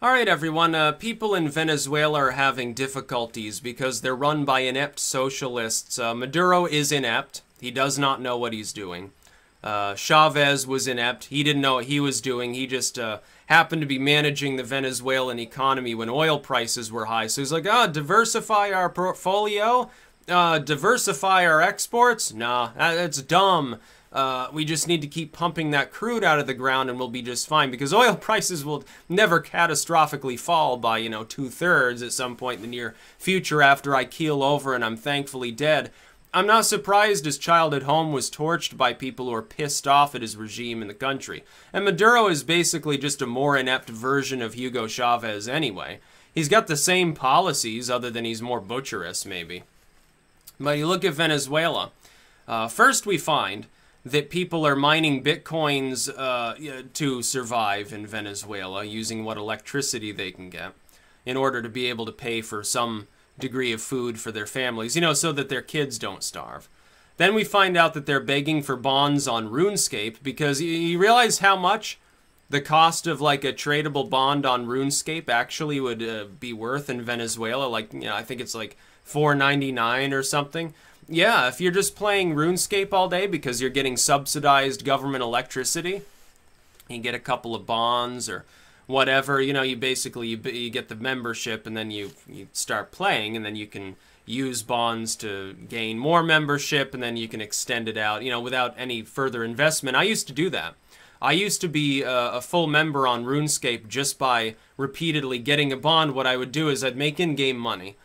All right, everyone. People in Venezuela are having difficulties because they're run by inept socialists. Maduro is inept. He does not know what he's doing. Chavez was inept. He didn't know what he was doing. He just happened to be managing the Venezuelan economy when oil prices were high. So he's like, diversify our portfolio? Diversify our exports? Nah, that's dumb. We just need to keep pumping that crude out of the ground and we'll be just fine, because oil prices will never catastrophically fall by, 2/3 at some point in the near future after I keel over and I'm thankfully dead. I'm not surprised his child at home was torched by people who are pissed off at his regime in the country. And Maduro is basically just a more inept version of Hugo Chavez anyway. He's got the same policies, other than he's more butcherous, maybe. But you look at Venezuela. First we find that people are mining bitcoins to survive in Venezuela, using what electricity they can get in order to be able to pay for some degree of food for their families, so that their kids don't starve. Then we find out that they're begging for bonds on RuneScape, because you realize how much the cost of like a tradable bond on RuneScape actually would be worth in Venezuela. Like, I think it's like $4.99 or something. Yeah, if you're just playing RuneScape all day because you're getting subsidized government electricity, you get a couple of bonds or whatever, you basically, you get the membership and then you start playing, and then you can use bonds to gain more membership, and then you can extend it out, without any further investment. I used to do that. I used to be a full member on RuneScape just by repeatedly getting a bond. What I would do is I'd make in-game money,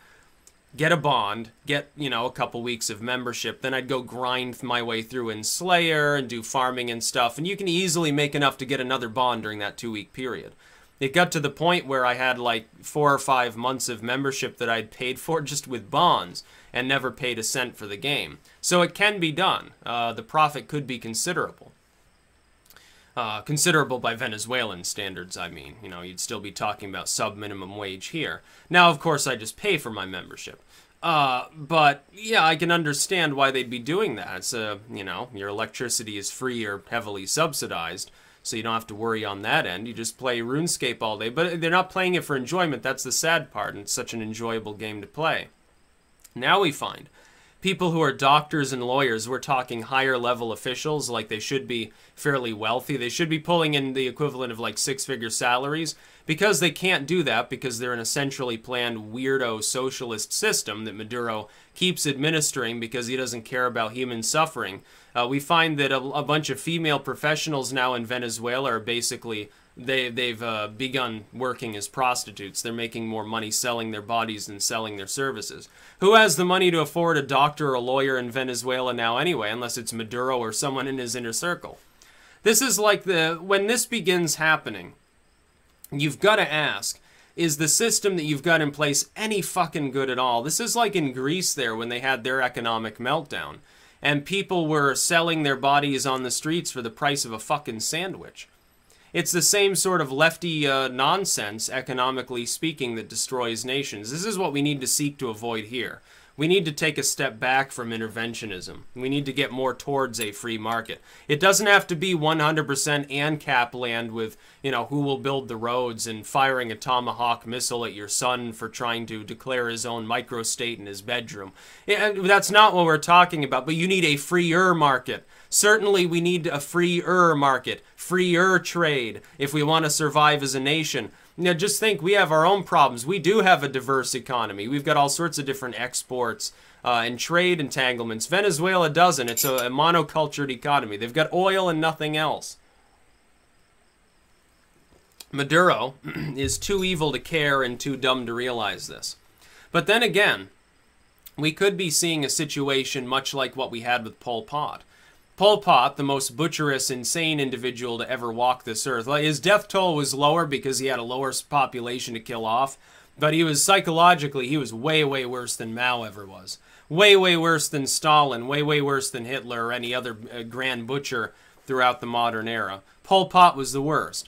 get a bond, get, a couple weeks of membership, then I'd go grind my way through in Slayer and do farming and stuff, and you can easily make enough to get another bond during that 2-week period. It got to the point where I had like 4 or 5 months of membership that I'd paid for just with bonds and never paid a cent for the game. So it can be done. The profit could be considerable. Considerable by Venezuelan standards, I mean. You'd still be talking about sub-minimum wage here. Now, of course, I just pay for my membership. But, yeah, I can understand why they'd be doing that. It's, your electricity is free or heavily subsidized, so you don't have to worry on that end. You just play RuneScape all day. But they're not playing it for enjoyment. That's the sad part, and it's such an enjoyable game to play. Now we find people who are doctors and lawyers, we're talking higher level officials, like they should be fairly wealthy. They should be pulling in the equivalent of like 6-figure salaries, because they can't do that because they're an essentially planned weirdo socialist system that Maduro keeps administering because he doesn't care about human suffering. We find that a bunch of female professionals now in Venezuela are basically, they've begun working as prostitutes. They're making more money selling their bodies than selling their services. Who has the money to afford a doctor or a lawyer in Venezuela now anyway, unless it's Maduro or someone in his inner circle? This is like when this begins happening, you've got to ask, is the system that you've got in place any fucking good at all? This is like in Greece there when they had their economic meltdown, and people were selling their bodies on the streets for the price of a fucking sandwich. It's the same sort of lefty nonsense, economically speaking, that destroys nations. This is what we need to seek to avoid here. We need to take a step back from interventionism. We need to get more towards a free market. It doesn't have to be 100% ANCAP land with, who will build the roads and firing a Tomahawk missile at your son for trying to declare his own microstate in his bedroom. That's not what we're talking about, but you need a freer market. Certainly we need a freer market, freer trade, if we want to survive as a nation. Just think, we have our own problems. We do have a diverse economy. We've got all sorts of different exports and trade entanglements. Venezuela doesn't. It's a monocultured economy. They've got oil and nothing else. Maduro is too evil to care and too dumb to realize this. But then again, we could be seeing a situation much like what we had with Pol Pot. Pol Pot, the most butcherous, insane individual to ever walk this earth. His death toll was lower because he had a lower population to kill off, but he was psychologically, he was way, way worse than Mao ever was. Way, way worse than Stalin, way, way worse than Hitler or any other grand butcher throughout the modern era. Pol Pot was the worst.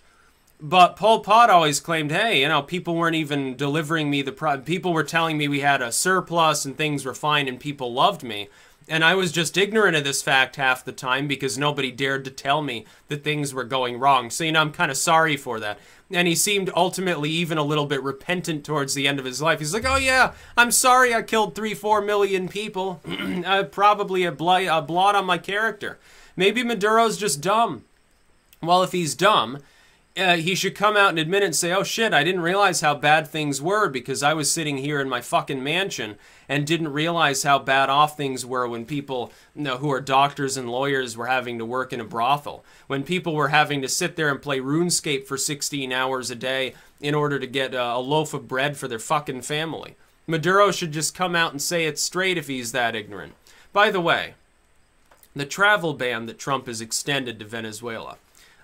But Pol Pot always claimed, hey, people weren't even delivering me people were telling me we had a surplus and things were fine and people loved me. And I was just ignorant of this fact half the time because nobody dared to tell me that things were going wrong. So, you know, I'm kind of sorry for that. And he seemed ultimately even a little bit repentant towards the end of his life. He's like, oh yeah, I'm sorry I killed 3-4 million people. Probably a blot on my character. Maybe Maduro's just dumb. Well, if he's dumb, he should come out and admit it and say, oh shit, I didn't realize how bad things were because I was sitting here in my fucking mansion and didn't realize how bad off things were when people, you know, who are doctors and lawyers were having to work in a brothel. When people were having to sit there and play RuneScape for 16 hours a day in order to get a loaf of bread for their fucking family. Maduro should just come out and say it straight if he's that ignorant. By the way, the travel ban that Trump has extended to Venezuela,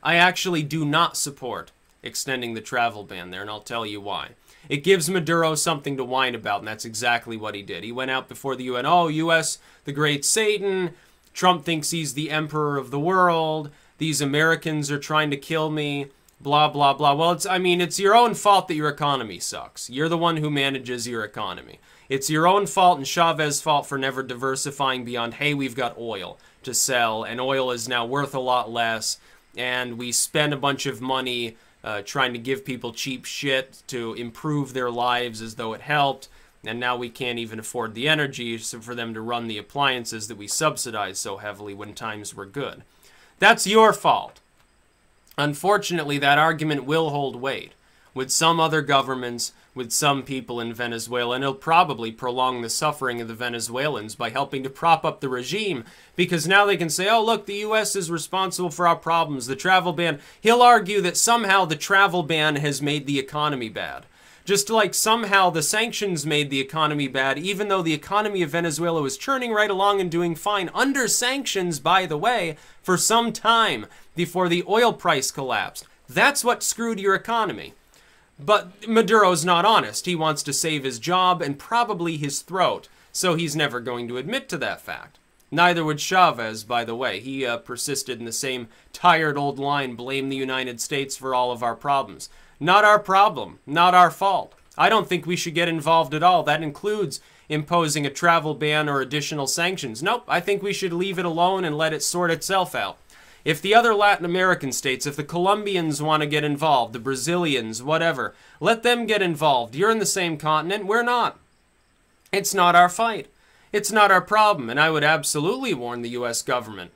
I actually do not support extending the travel ban there, and I'll tell you why. It gives Maduro something to whine about, and that's exactly what he did. He went out before the UN, oh, U.S., the great Satan, Trump thinks he's the emperor of the world, these Americans are trying to kill me, blah, blah, blah. Well, it's your own fault that your economy sucks. You're the one who manages your economy. It's your own fault and Chavez's fault for never diversifying beyond, hey, we've got oil to sell, and oil is now worth a lot less, and we spend a bunch of money trying to give people cheap shit to improve their lives as though it helped, and now we can't even afford the energy for them to run the appliances that we subsidize so heavily when times were good. That's your fault. Unfortunately, that argument will hold weight with some other governments, with some people in Venezuela, and it'll probably prolong the suffering of the Venezuelans by helping to prop up the regime, because now they can say, oh, look, the U.S. is responsible for our problems, the travel ban. He'll argue that somehow the travel ban has made the economy bad. Just like somehow the sanctions made the economy bad, even though the economy of Venezuela was churning right along and doing fine under sanctions, by the way, for some time before the oil price collapsed. That's what screwed your economy. But Maduro's not honest. He wants to save his job and probably his throat, so he's never going to admit to that fact. Neither would Chavez, by the way. He persisted in the same tired old line, blame the United States for all of our problems. Not our problem, not our fault. I don't think we should get involved at all. That includes imposing a travel ban or additional sanctions. Nope, I think we should leave it alone and let it sort itself out. If the other Latin American states, if the Colombians want to get involved, the Brazilians, whatever, let them get involved. You're in the same continent, we're not. It's not our fight. It's not our problem, and I would absolutely warn the U.S. government.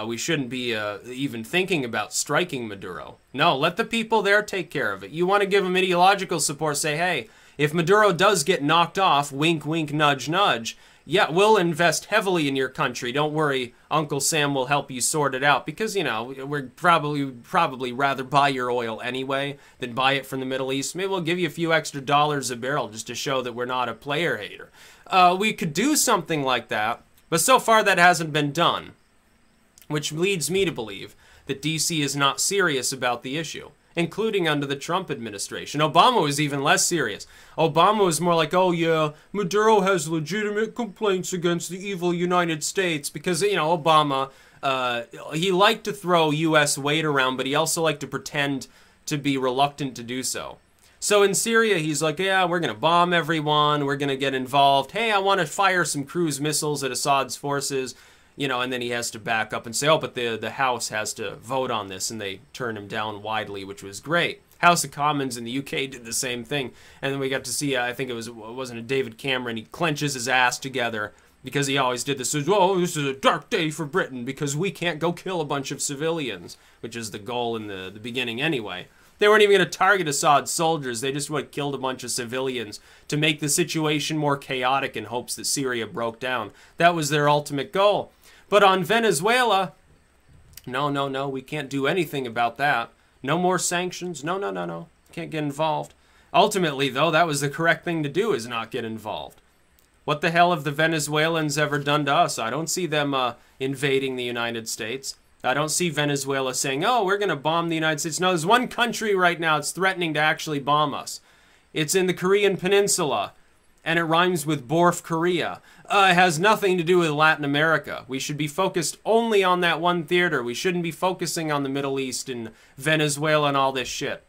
We shouldn't be even thinking about striking Maduro. No, let the people there take care of it. You want to give them ideological support, say, hey, if Maduro does get knocked off, wink, wink, nudge, nudge, yeah, we'll invest heavily in your country. Don't worry, Uncle Sam will help you sort it out. Because, you know, we'd probably rather buy your oil anyway than buy it from the Middle East. Maybe we'll give you a few extra dollars a barrel just to show that we're not a player hater. We could do something like that, but so far that hasn't been done. Which leads me to believe that D.C. is not serious about the issue, including under the Trump administration. Obama was even less serious. Obama was more like, oh yeah, Maduro has legitimate complaints against the evil United States, because, you know, Obama, he liked to throw U.S. weight around, but he also liked to pretend to be reluctant to do so. So in Syria, he's like, yeah, we're going to bomb everyone, we're going to get involved, hey, I want to fire some cruise missiles at Assad's forces. You know, and then he has to back up and say, oh, but the House has to vote on this, and they turn him down widely, which was great. House of Commons in the UK did the same thing, and then we got to see, I think wasn't it David Cameron, he clenches his ass together, because he always did this, oh, this is a dark day for Britain, because we can't go kill a bunch of civilians, which is the goal in the beginning anyway. They weren't even going to target Assad's soldiers, they just killed a bunch of civilians to make the situation more chaotic in hopes that Syria broke down. That was their ultimate goal. But on Venezuela, no, we can't do anything about that. No more sanctions. No. Can't get involved. Ultimately, though, that was the correct thing to do, is not get involved. What the hell have the Venezuelans ever done to us? I don't see them invading the United States. I don't see Venezuela saying, oh, we're going to bomb the United States. No, there's one country right now that's threatening to actually bomb us. It's in the Korean Peninsula, and it rhymes with Borf, Korea. It has nothing to do with Latin America. We should be focused only on that one theater. We shouldn't be focusing on the Middle East and Venezuela and all this shit.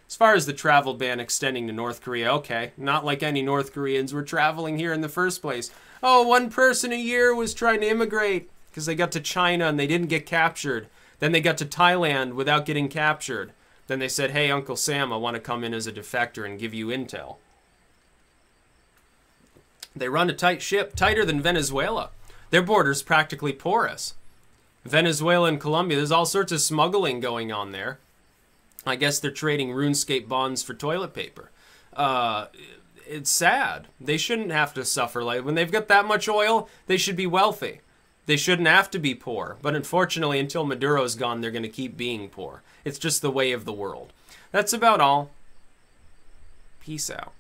As far as the travel ban extending to North Korea, okay, not like any North Koreans were traveling here in the first place. Oh, one person a year was trying to immigrate because they got to China and they didn't get captured. Then they got to Thailand without getting captured. Then they said, hey, Uncle Sam, I want to come in as a defector and give you intel. They run a tight ship, tighter than Venezuela. Their border's practically porous. Venezuela and Colombia, there's all sorts of smuggling going on there. I guess they're trading RuneScape bonds for toilet paper. It's sad. They shouldn't have to suffer. Like, when they've got that much oil, they should be wealthy. They shouldn't have to be poor. But unfortunately, until Maduro's gone, they're going to keep being poor. It's just the way of the world. That's about all. Peace out.